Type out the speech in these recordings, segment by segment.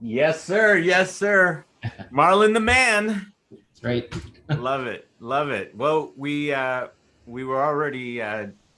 Yes, sir. Yes, sir. Marlon the man. That's right. Love it. Love it. Well, we were already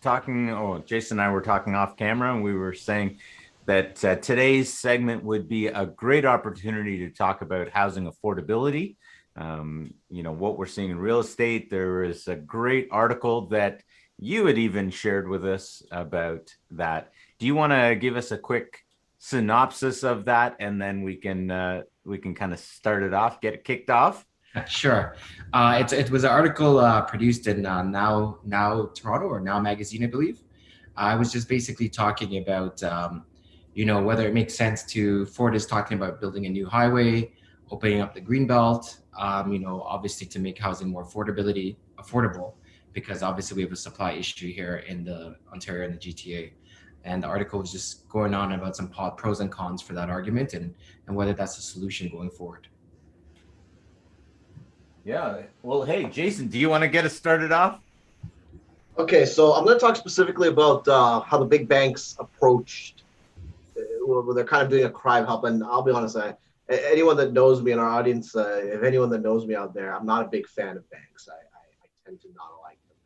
talking, Jason and I were talking off camera, and we were saying that today's segment would be a great opportunity to talk about housing affordability. What we're seeing in real estate. There is a great article that you had even shared with us about that. Do you want to give us a quick synopsis of that, and then we can kind of start it off, get it kicked off? Sure. It was an article produced in Now Toronto or Now Magazine, I believe. I was just basically talking about whether it makes sense to Ford is talking about building a new highway, opening up the green belt. Obviously to make housing more affordable, because obviously we have a supply issue here in the Ontario and the GTA. And the article was just going on about some pros and cons for that argument, and whether that's a solution going forward. Yeah. Well, hey, Jason, do you want to get us started off? Okay, so I'm going to talk specifically about how the big banks approached. Well, they're kind of doing a crime help, and I'll be honest. Anyone that knows me in our audience, if anyone that knows me out there, I'm not a big fan of banks. I tend to not like them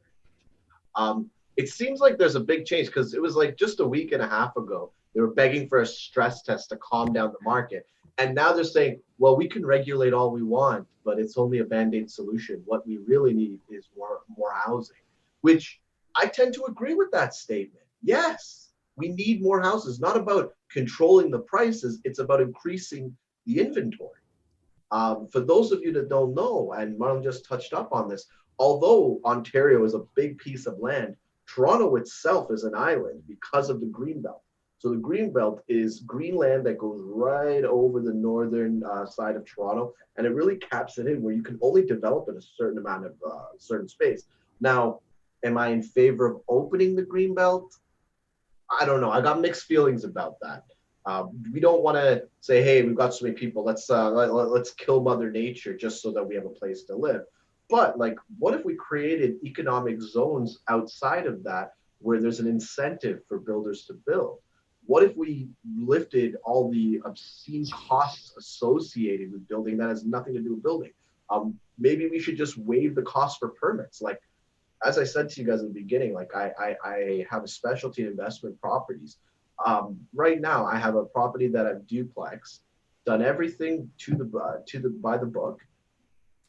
very much. It seems like there's a big change because it was like just a week and a half ago they were begging for a stress test to calm down the market, and now they're saying, well, we can regulate all we want, but it's only a band-aid solution. What we really need is more housing, which I tend to agree with that statement. Yes, we need more houses. Not about controlling the prices, it's about increasing the inventory. For those of you that don't know, and Marlon just touched up on this, although Ontario is a big piece of land, Toronto itself is an island because of the Greenbelt. So the Greenbelt is green land that goes right over the northern side of Toronto, and it really caps it in where you can only develop in a certain amount of certain space. Now, am I in favor of opening the Greenbelt? I don't know. I got mixed feelings about that. We don't want to say, "Hey, we've got so many people. Let's kill Mother Nature just so that we have a place to live." But like, what if we created economic zones outside of that where there's an incentive for builders to build? What if we lifted all the obscene costs associated with building that has nothing to do with building? Maybe we should just waive the cost for permits. Like as I said to you guys in the beginning, like I have a specialty in investment properties. Right now, I have a property that I've duplex, done everything to the by the book.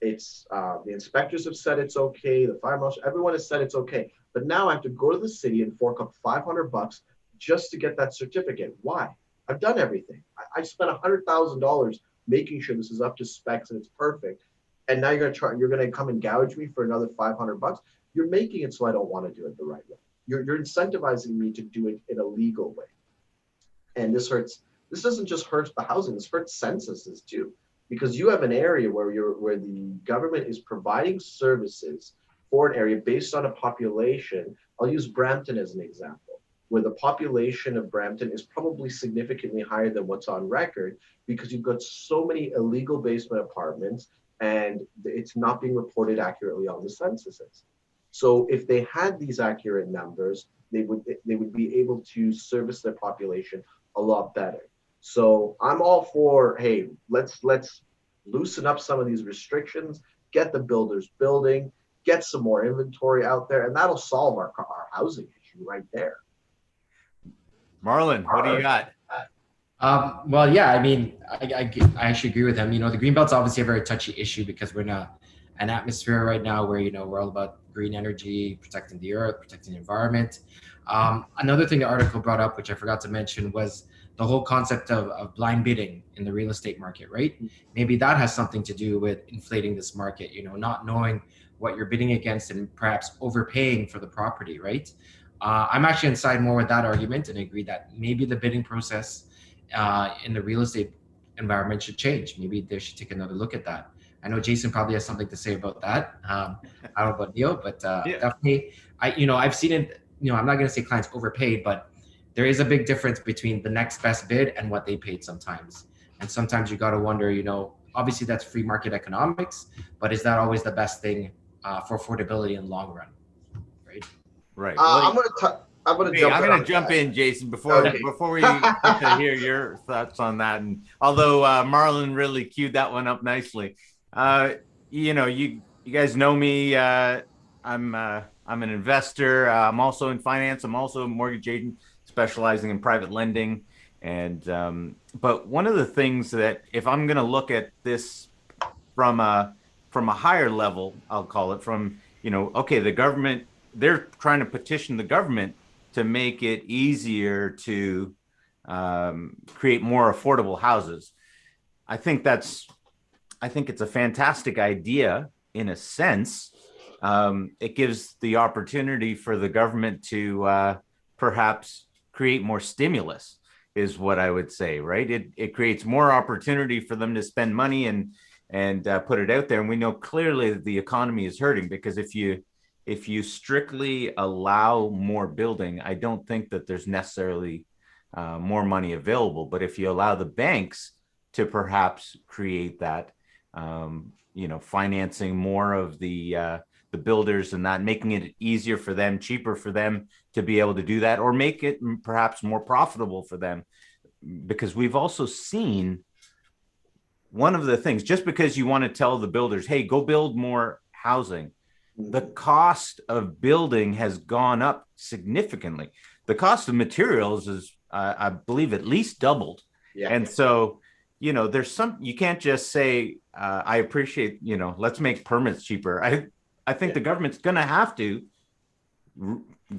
It's the inspectors have said it's okay. The fire marshal, everyone has said it's okay. But now I have to go to the city and fork up $500 just to get that certificate. Why? I've done everything. I spent $100,000 making sure this is up to specs and it's perfect. And now you're gonna come and gouge me for another $500. You're making it so I don't want to do it the right way. You're incentivizing me to do it in a legal way. And this hurts. This doesn't just hurt the housing. This hurts censuses too, because you have an area where the government is providing services for an area based on a population. I'll use Brampton as an example, where the population of Brampton is probably significantly higher than what's on record because you've got so many illegal basement apartments and it's not being reported accurately on the censuses. So if they had these accurate numbers, they would be able to service their population a lot better. So I'm all for, hey, let's loosen up some of these restrictions, get the builders building, get some more inventory out there, and that'll solve our housing issue right there. Marlon, what do you got? Well, yeah, I mean, I actually agree with him. The greenbelt's obviously a very touchy issue because we're in an atmosphere right now where we're all about green energy, protecting the earth, protecting the environment. Another thing the article brought up, which I forgot to mention, was the whole concept of blind bidding in the real estate market, right? Maybe that has something to do with inflating this market, not knowing what you're bidding against and perhaps overpaying for the property, right? I'm actually inside more with that argument and agree that maybe the bidding process in the real estate environment should change. Maybe they should take another look at that. I know Jason probably has something to say about that. I don't know about Neil, but Yeah. definitely, I've seen it. I'm not going to say clients overpaid, but there is a big difference between the next best bid and what they paid sometimes. And sometimes you got to wonder, obviously that's free market economics, but is that always the best thing for affordability in the long run, right? Right. I'm going to I'm gonna Hey, jump I'm in going to on jump that. in, Jason, Okay. before we get to hear your thoughts on that. And although Marlon really queued that one up nicely, uh, you guys know me. I'm an investor. I'm also in finance. I'm also a mortgage agent specializing in private lending. And but one of the things that if I'm going to look at this from a higher level, I'll call it from, okay, the government, they're trying to petition the government to make it easier to create more affordable houses. I think that's I think it's a fantastic idea in a sense. It gives the opportunity for the government to perhaps create more stimulus, is what I would say, right? It creates more opportunity for them to spend money and put it out there. And we know clearly that the economy is hurting because if you strictly allow more building, I don't think that there's necessarily more money available. But if you allow the banks to perhaps create that, financing more of the builders and that, making it easier for them, cheaper for them to be able to do that, or make it perhaps more profitable for them, because we've also seen one of the things, just because you want to tell the builders, hey, go build more housing, the Mhm. cost of building has gone up significantly. The cost of materials is, I believe, at least doubled. Yeah. And so, there's you can't just say, I appreciate, let's make permits cheaper. I think Yeah. the government's going to have to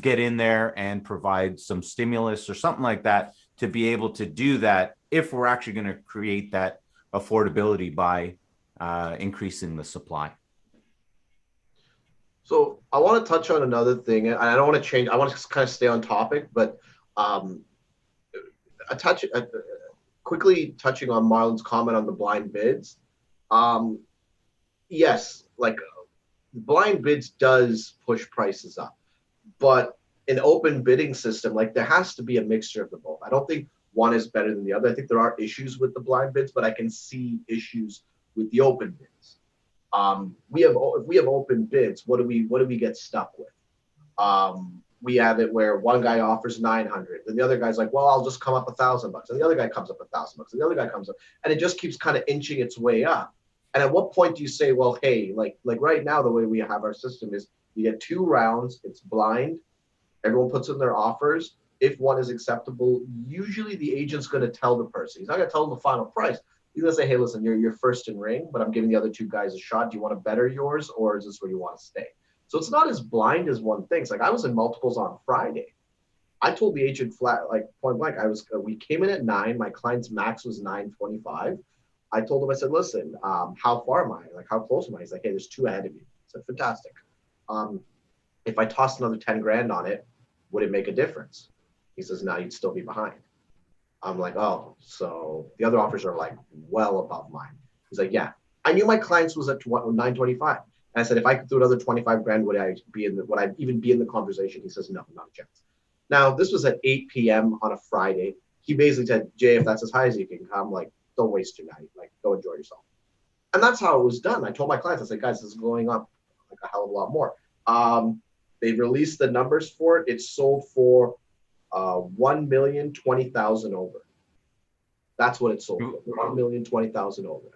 get in there and provide some stimulus or something like that to be able to do that if we're actually going to create that affordability by increasing the supply. So I want to touch on another thing, and I don't want to change. I want to kind of stay on topic, but um, a touch quickly touching on Marlon's comment on the blind bids. Um, yes, like blind bids does push prices up, but an open bidding system, like there has to be a mixture of the both. I don't think one is better than the other. I think there are issues with the blind bids, but I can see issues with the open bids. We have if we have open bids, what do we get stuck with? We have it where one guy offers 900, and the other guy's like, well, I'll just come up $1,000, and the other guy comes up $1,000, and the other guy comes up, and it just keeps kind of inching its way up. And at what point do you say, well, hey, like right now, the way we have our system is you get 2 rounds, it's blind, everyone puts in their offers. If one is acceptable, usually the agent's going to tell the person. He's not going to tell them the final price. He's going to say, hey, listen, you're first in ring, but I'm giving the other 2 guys a shot. Do you want to better yours, or is this where you want to stay? So it's not as blind as one thinks. Like I was in multiples on Friday. I told the agent flat, like point blank, we came in at 9. My client's max was 925. I told him, I said, listen, how far am I? Like, how close am I? He's like, hey, there's 2 ahead of you. I said, fantastic. Um, if I tossed another 10 grand on it, would it make a difference? He says, no, you'd still be behind. I'm like, oh, so the other offers are like well above mine. He's like, yeah. I knew my clients was at 925. And I said, if I could do another 25 grand, would I even be in the conversation? He says, no, not a chance. Now, this was at 8 p.m. on a Friday. He basically said, Jay, if that's as high as you can come, like, don't waste your night. Like, go enjoy yourself. And that's how it was done. I told my clients, I said, guys, this is going up like a hell of a lot more. They released the numbers for it. It sold for 1,020,000 over. That's what it sold for. 1,020,000 over.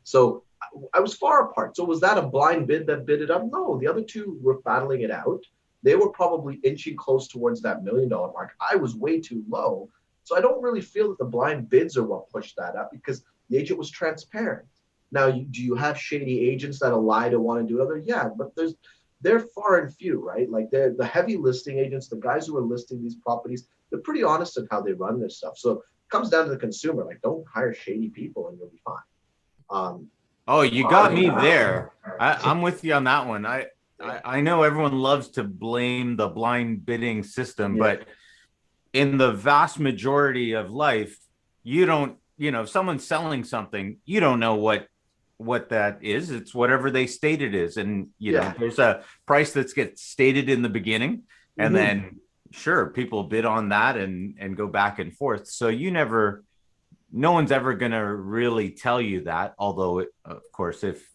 So I was far apart. So was that a blind bid that bid it up? No, the other 2 were battling it out. They were probably inching close towards that $1,000,000 mark. I was way too low. So I don't really feel that the blind bids are what pushed that up, because the agent was transparent. Now, do you have shady agents that'll lie to want to do other? Yeah, but they're far and few, right? Like they're the heavy listing agents, the guys who are listing these properties, they're pretty honest in how they run this stuff. So it comes down to the consumer. Like, don't hire shady people and you'll be fine. Oh, you got me there. I'm with you on that one. I know everyone loves to blame the blind bidding system, Yeah. but in the vast majority of life, you don't, if someone's selling something, you don't know what that is. It's whatever they state it is. And, Yeah. there's a price that gets stated in the beginning, and Mm-hmm. then sure, people bid on that and go back and forth. So no one's ever going to really tell you that. Although, of course, if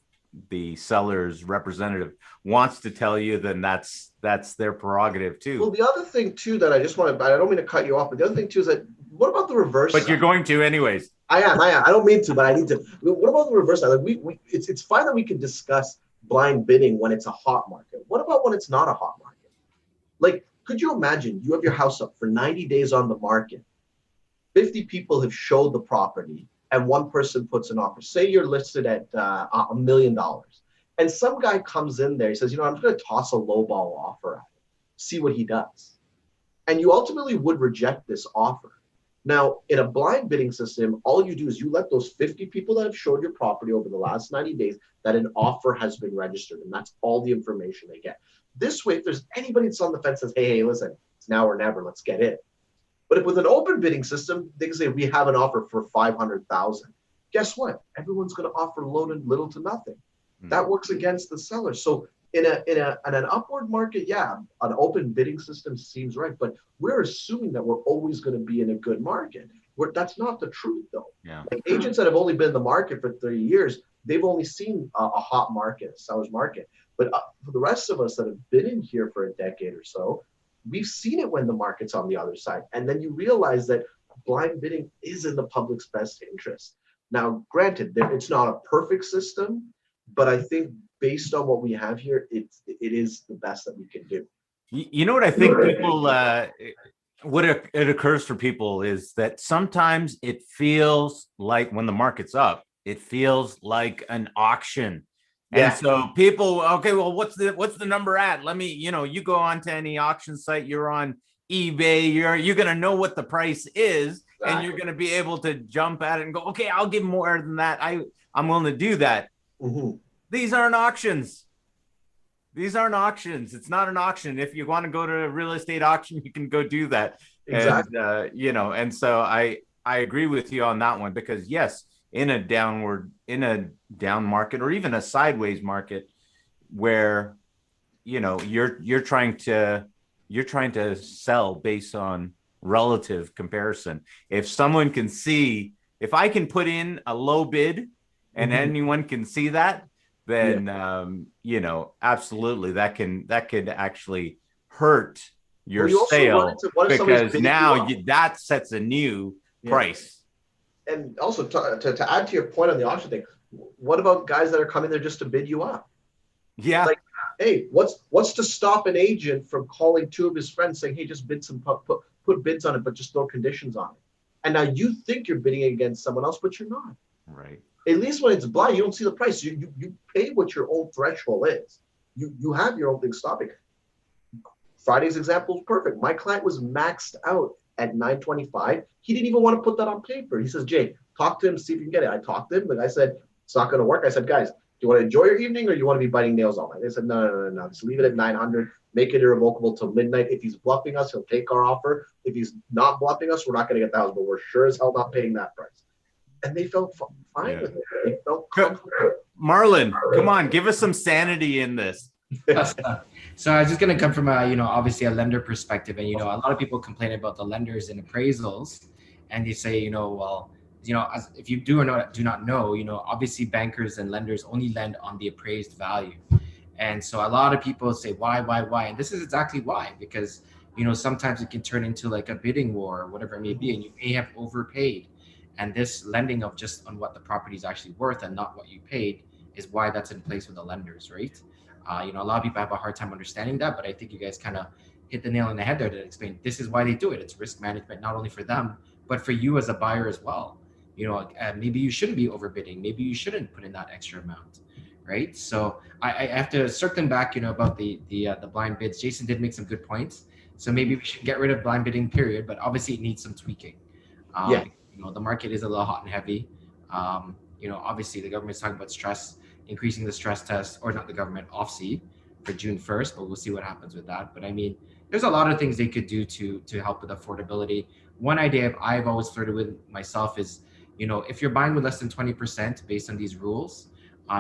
the seller's representative wants to tell you, then that's their prerogative Well, too. the other thing too that I just want to, I don't mean to cut you off, but the other thing too is that what about the reverse But side? you're going to anyways. I am. I don't mean to, but I need to. What about the reverse side? Like it's fine that we can discuss blind bidding when it's a hot market. What about when it's not a hot market? Like, could you imagine you have your house up for 90 days on the market? 50 people have showed the property and one person puts an offer. Say you're listed at $1 million. And some guy comes in there, he says, I'm just going to toss a lowball offer at him, see what he does. And you ultimately would reject this offer. Now, in a blind bidding system, all you do is you let those 50 people that have showed your property over the last 90 days that an offer has been registered, and that's all the information they get. This way, if there's anybody that's on the fence that says, hey, listen, it's now or never, let's get in. But if with an open bidding system, they can say we have an offer for 500,000. Guess what? Everyone's going to offer little to nothing. That works against the seller. So in an upward market, yeah, an open bidding system seems right, but we're assuming that we're always going to be in a good market. That's not the truth, though. Yeah. Like agents that have only been in the market for 30 years, they've only seen a hot market, a seller's market. But for the rest of us that have been in here for a decade or so, we've seen it when the market's on the other side. And then you realize that blind bidding is in the public's best interest. Now, granted, it's not a perfect system, but I think based on what we have here, it is the best that we can do. You know what I think people, what it occurs for people is that sometimes it feels like when the market's up, it feels like an auction. Yeah. And so people, okay, well, what's the number at? Let me, you go on to any auction site, you're on eBay, you're going to know what the price is, and you're going to be able to jump at it and go, okay, I'll give more than that. I'm willing to do that. Mm-hmm. These aren't auctions. These aren't auctions. It's not an auction. If you want to go to a real estate auction, you can go do that. Exactly. And and so I agree with you on that one, because yes, in a down market or even a sideways market where you're trying to sell based on relative comparison. If I can put in a low bid and anyone can see that, then absolutely that could actually hurt your sale, because now that sets a new price. And also to add to your point on the auction thing, what about guys that are coming there just to bid you up? Yeah. Like, hey, what's to stop an agent from calling two of his friends saying, hey, just bid put bids on it, but just throw conditions on it. And now you think you're bidding against someone else, but you're not. Right. At least when it's blind, you don't see the price. You pay what your own threshold is. You have your own thing stopping. Friday's example is perfect. My client was maxed out at 925. He didn't even want to put that on paper. He says, Jay, talk to him, see if you can get it. I talked to him. The guy said, it's not going to work. I said, guys, do you want to enjoy your evening or you want to be biting nails all night? They said, no. Just leave it at 900. Make it irrevocable till midnight. If he's bluffing us, he'll take our offer. If he's not bluffing us, we're not going to get the house, but we're sure as hell not paying that price. And they felt fine with it. They felt comfortable. Marlon, come on, give us some sanity in this. So I was just going to come from obviously a lender perspective, and a lot of people complain about the lenders and appraisals, and they say if you do not know, obviously bankers and lenders only lend on the appraised value, and so a lot of people say why, and this is exactly why, because sometimes it can turn into like a bidding war or whatever it may be, and you may have overpaid, and this lending of just on what the property is actually worth and not what you paid is why that's in place with the lenders, right? A lot of people have a hard time understanding that, but I think you guys kind of hit the nail on the head there to explain this is why they do it. It's risk management, not only for them, but for you as a buyer as well. Maybe you shouldn't be overbidding. Maybe you shouldn't put in that extra amount, right? So I have to circle back, about the blind bids. Jason did make some good points. So maybe we should get rid of blind bidding, period. But obviously it needs some tweaking. The market is a little hot and heavy. Obviously the government's talking about increasing the stress test, or not the government, OFC for June 1st, but we'll see what happens with that. But I mean, there's a lot of things they could do to help with affordability. One idea I've always flirted with myself is, if you're buying with less than 20% based on these rules,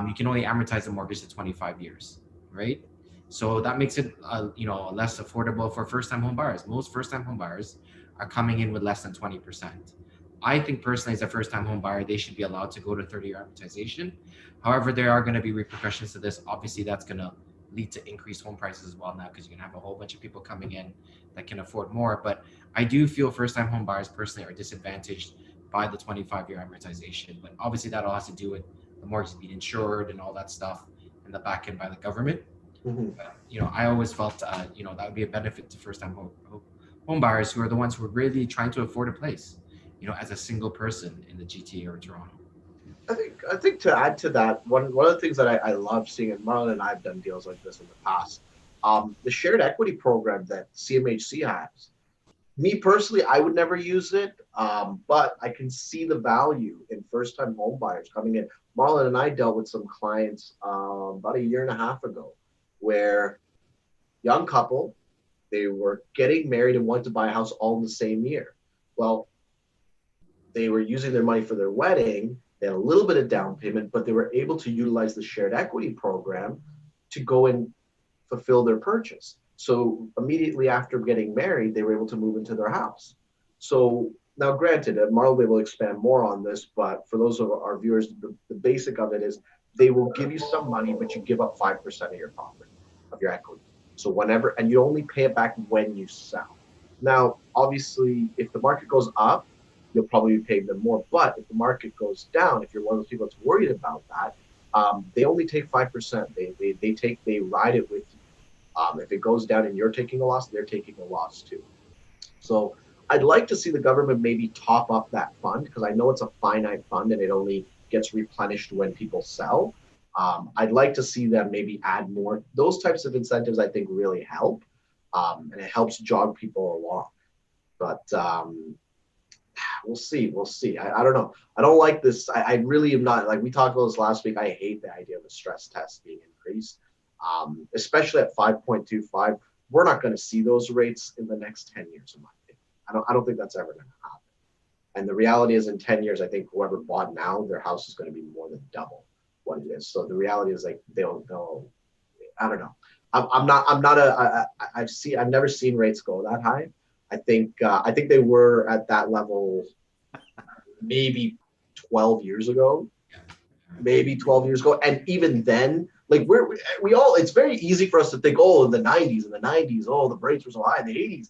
you can only amortize the mortgage to 25 years, right? So that makes it, less affordable for first-time home buyers. Most first-time home buyers are coming in with less than 20%. I think personally, as a first-time home buyer, they should be allowed to go to 30-year amortization. However, there are going to be repercussions to this. Obviously, that's going to lead to increased home prices as well now, because you're going to have a whole bunch of people coming in that can afford more. But I do feel first-time home buyers personally are disadvantaged by the 25-year amortization. But obviously, that all has to do with the mortgage being insured and all that stuff, and the back end by the government. Mhm. But, I always felt, that would be a benefit to first-time home buyers who are the ones who are really trying to afford a place, as a single person in the GTA or Toronto. I think to add to that, one of the things that I love seeing, and Marlon and I have done deals like this in the past, the shared equity program that CMHC has. Me personally, I would never use it, but I can see the value in first-time home buyers coming in. Marlon and I dealt with some clients about a year and a half ago, where young couple, they were getting married and wanted to buy a house all in the same year. Well, they were using their money for their wedding. They had a little bit of down payment, but they were able to utilize the shared equity program to go and fulfill their purchase. So immediately after getting married, they were able to move into their house. So now, granted, Marl will be able to expand more on this, but for those of our viewers, the basic of it is they will give you some money, but you give up 5% of your property, of your equity. So whenever, and you only pay it back when you sell. Now, obviously, if the market goes up, you'll probably be paying them more. But if the market goes down, if you're one of those people that's worried about that, they only take 5%. They ride it with you. If it goes down and you're taking a loss, they're taking a loss too. So I'd like to see the government maybe top up that fund, because I know it's a finite fund and it only gets replenished when people sell. I'd like to see them maybe add more. Those types of incentives I think really help, and it helps jog people along. But we'll see. We'll see. I don't know. I don't like this. I really am not, like we talked about this last week. I hate the idea of a stress test being increased, especially at 5.25. We're not going to see those rates in the next 10 years, in my opinion. I don't think that's ever going to happen. And the reality is, in 10 years, I think whoever bought now, their house is going to be more than double what it is. So the reality is, like, they'll I don't know. I've never seen rates go that high. I think they were at that level maybe 12 years ago, maybe 12 years ago. And even then, like we all, it's very easy for us to think, oh, in the 90s, oh, the rates were so high. In the 80s,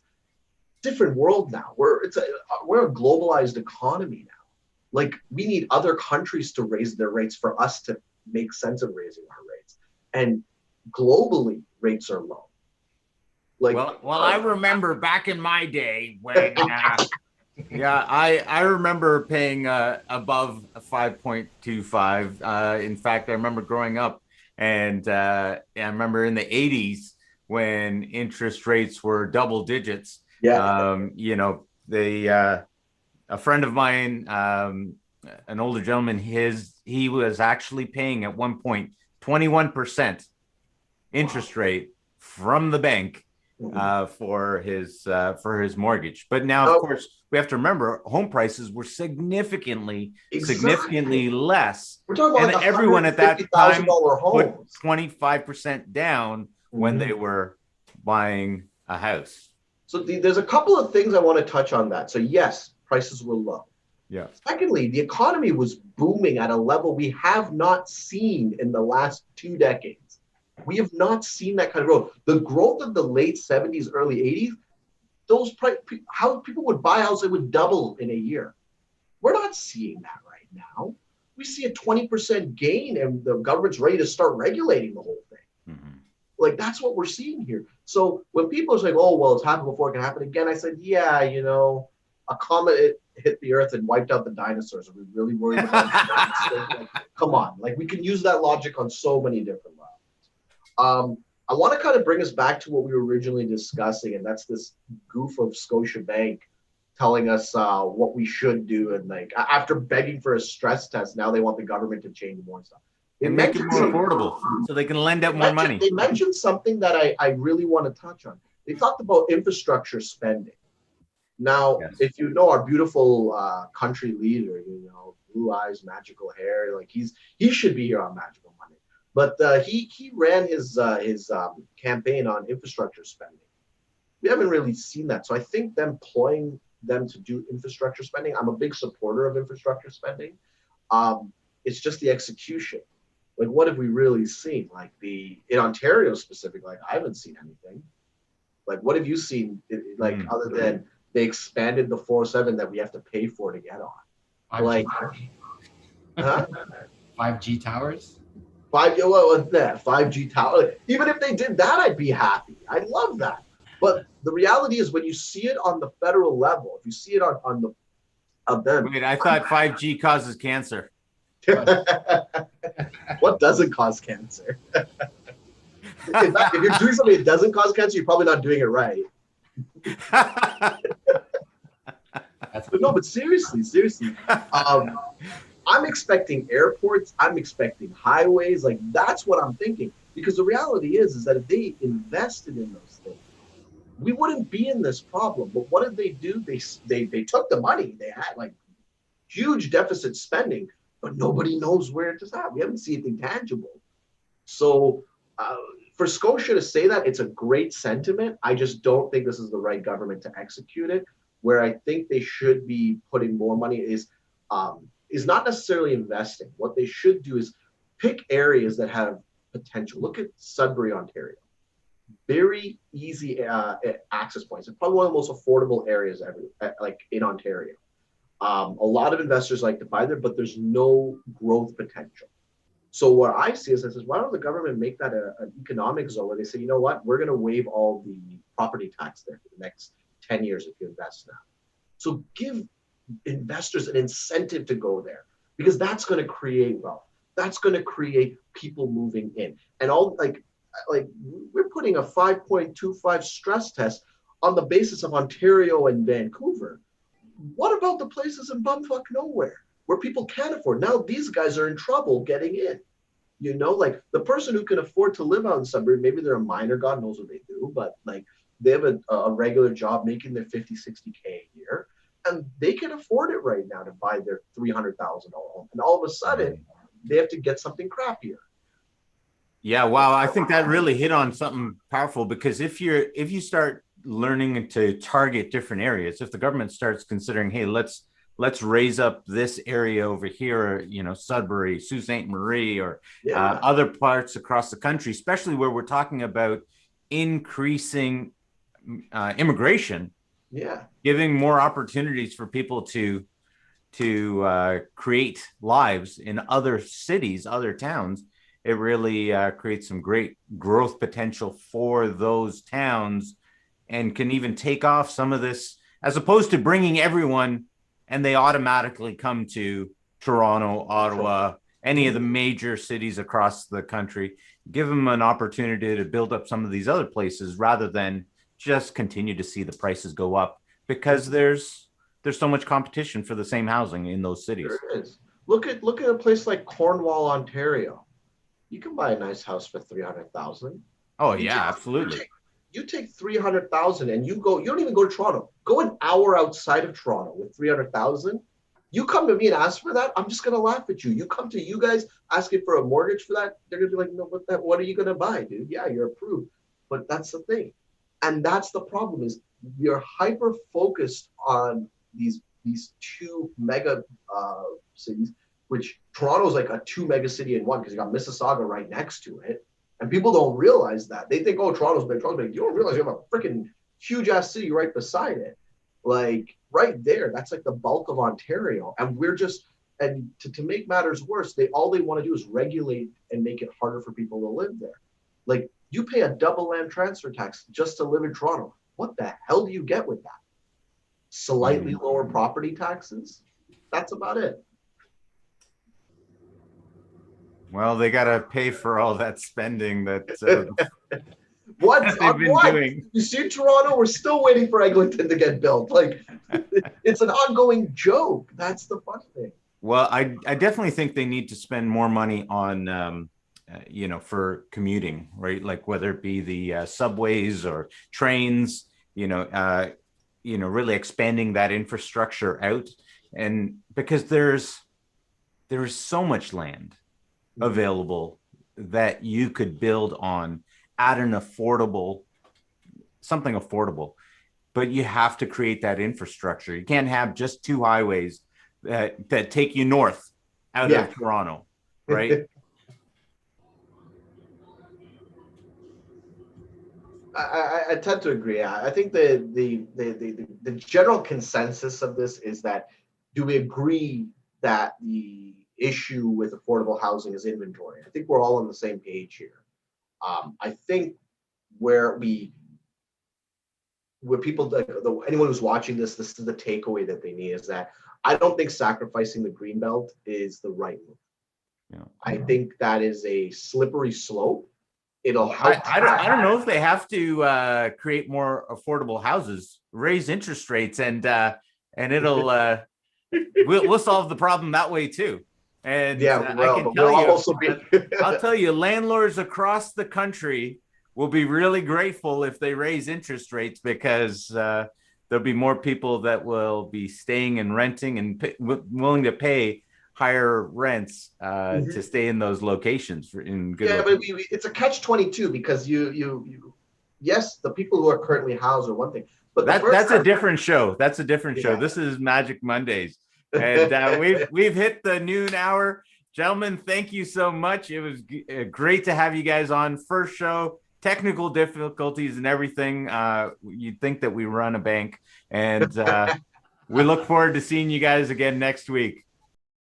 different world now. We're a globalized economy now. Like, we need other countries to raise their rates for us to make sense of raising our rates. And globally, rates are low. Like, well, I remember back in my day when, yeah, I remember paying above 5.25. In fact, I remember growing up, and I remember in the 80s when interest rates were double digits. Yeah. A friend of mine, an older gentleman, he was actually paying at one point 21% interest rate from the bank for his mortgage. But now, of course, we have to remember home prices were significantly less. We're talking about, and like, everyone at that time put homes. 25% down when they were buying a house. So there's a couple of things I want to touch on that. So yes, prices were low. Yeah. Secondly, the economy was booming at a level we have not seen in the last 2 decades. We have not seen that kind of growth. The growth of the late 70s, early 80s, how people would buy a house, it would double in a year. We're not seeing that right now. We see a 20% gain, and the government's ready to start regulating the whole thing. Mm-hmm. Like, that's what we're seeing here. So when people are saying, oh, well, it's happened before, it can happen again, I said, yeah, a comet hit the earth and wiped out the dinosaurs. Are we really worried about that? Like, come on. Like, we can use that logic on so many different levels. I want to kind of bring us back to what we were originally discussing, and that's this goof of Scotiabank telling us what we should do. And, like, after begging for a stress test, now they want the government to change more stuff. And make it more affordable so they can lend out more money. They mentioned something that I really want to touch on. They talked about infrastructure spending. Now, yes. If you know our beautiful country leader, blue eyes, magical hair, like he should be here on Magical Monday. But he ran his campaign on infrastructure spending. We haven't really seen that. So I think them ploying them to do infrastructure spending. I'm a big supporter of infrastructure spending. It's just the execution. Like, what have we really seen? Like in Ontario specifically, like I haven't seen anything. Like, what have you seen? Like, other than they expanded the 407 that we have to pay for to get on. 5G Like, towers. huh? 5G towers. 5G tower. Even if they did that, I'd be happy. I'd love that. But the reality is, when you see it on the federal level, if you see it on the of them. Wait, I thought 5G causes cancer. What doesn't cause cancer? In fact, if you're doing something that doesn't cause cancer, you're probably not doing it right. But no, but seriously, I'm expecting airports. I'm expecting highways. Like, that's what I'm thinking. Because the reality is that if they invested in those things, we wouldn't be in this problem. But what did they do? They took the money. They had like huge deficit spending, but nobody knows where it is at. We haven't seen anything tangible. So for Scotia to say that, it's a great sentiment. I just don't think this is the right government to execute it. Where I think they should be putting more money is not necessarily investing. What they should do is pick areas that have potential. Look at Sudbury, Ontario. Very easy access points. It's probably one of the most affordable areas ever, like in Ontario. A lot of investors like to buy there, but there's no growth potential. So what I see is, why don't the government make that an economic zone where they say, you know what, we're going to waive all the property tax there for the next 10 years if you invest now. So give investors an incentive to go there, because that's going to create wealth. That's going to create people moving in. And all like we're putting a 5.25 stress test on the basis of Ontario and Vancouver. What about the places in bumfuck nowhere where people can't afford? Now these guys are in trouble getting in. You know, like the person who can afford to live out in Sudbury, maybe they're a miner, God knows what they do, but like they have a regular job making their 50, 60K a year, and they can afford it right now to buy their $300,000 home. And all of a sudden, they have to get something crappier. Yeah, wow. I think that really hit on something powerful, because if you start learning to target different areas, if the government starts considering, hey, let's raise up this area over here, you know, Sudbury, Sault Ste. Marie, or other parts across the country, especially where we're talking about increasing immigration, giving more opportunities for people to create lives in other cities, other towns. It really creates some great growth potential for those towns, and can even take off some of this, as opposed to bringing everyone and they automatically come to Toronto, Ottawa, any of the major cities across the country. Give them an opportunity to build up some of these other places, rather than just continue to see the prices go up, because there's so much competition for the same housing in those cities. There is. Look at a place like Cornwall, Ontario. You can buy a nice house for $300,000. Oh yeah, absolutely. You take $300,000 and you don't even go to Toronto. Go an hour outside of Toronto with $300,000. You come to me and ask for that, I'm just gonna laugh at you. You come to you guys asking for a mortgage for that, they're gonna be like, no, what are you gonna buy, dude? Yeah, you're approved. But that's the thing. And that's the problem, is you're hyper focused on these two mega cities, which Toronto's like a 2 mega city in one, because you got Mississauga right next to it. And people don't realize that. They think, oh, Toronto's big. You don't realize you have a freaking huge ass city right beside it. Like right there, that's like the bulk of Ontario. And we're just, and to make matters worse, all they want to do is regulate and make it harder for people to live there. Like, you pay a double land transfer tax just to live in Toronto. What the hell do you get with that? Slightly lower property taxes? That's about it. Well, they got to pay for all that spending that what they've been doing. You see, Toronto, we're still waiting for Eglinton to get built. Like, it's an ongoing joke. That's the fun thing. Well, I definitely think they need to spend more money on, for commuting, right? Like whether it be the subways or trains, really expanding that infrastructure out, and because there is so much land available that you could build on at something affordable. but you have to create that infrastructure. You can't have just two highways that take you north out Yeah. of Toronto, right? I tend to agree. I think the general consensus of this is that, do we agree that the issue with affordable housing is inventory? I think we're all on the same page here. I think where we where people anyone who's watching this is the takeaway that they need, is that I don't think sacrificing the green belt is the right move. Yeah. I think that is a slippery slope. It'll help. I don't know if they have to create more affordable houses, raise interest rates, and it'll we'll solve the problem that way too. And Yeah, we I will, can but we'll tell you, also be. I'll tell you, landlords across the country will be really grateful if they raise interest rates, because there'll be more people that will be staying and renting and willing to pay higher rents to stay in those locations in good Yeah, but locations. it's a catch-22, because yes, the people who are currently housed are one thing, but the first That's a time, different show. That's a different show. yeah. This is Magic Mondays, and we've hit the noon hour, gentlemen. Thank you so much. It was great to have you guys on. First show, technical difficulties and everything. You'd think that we run a bank, and we look forward to seeing you guys again next week.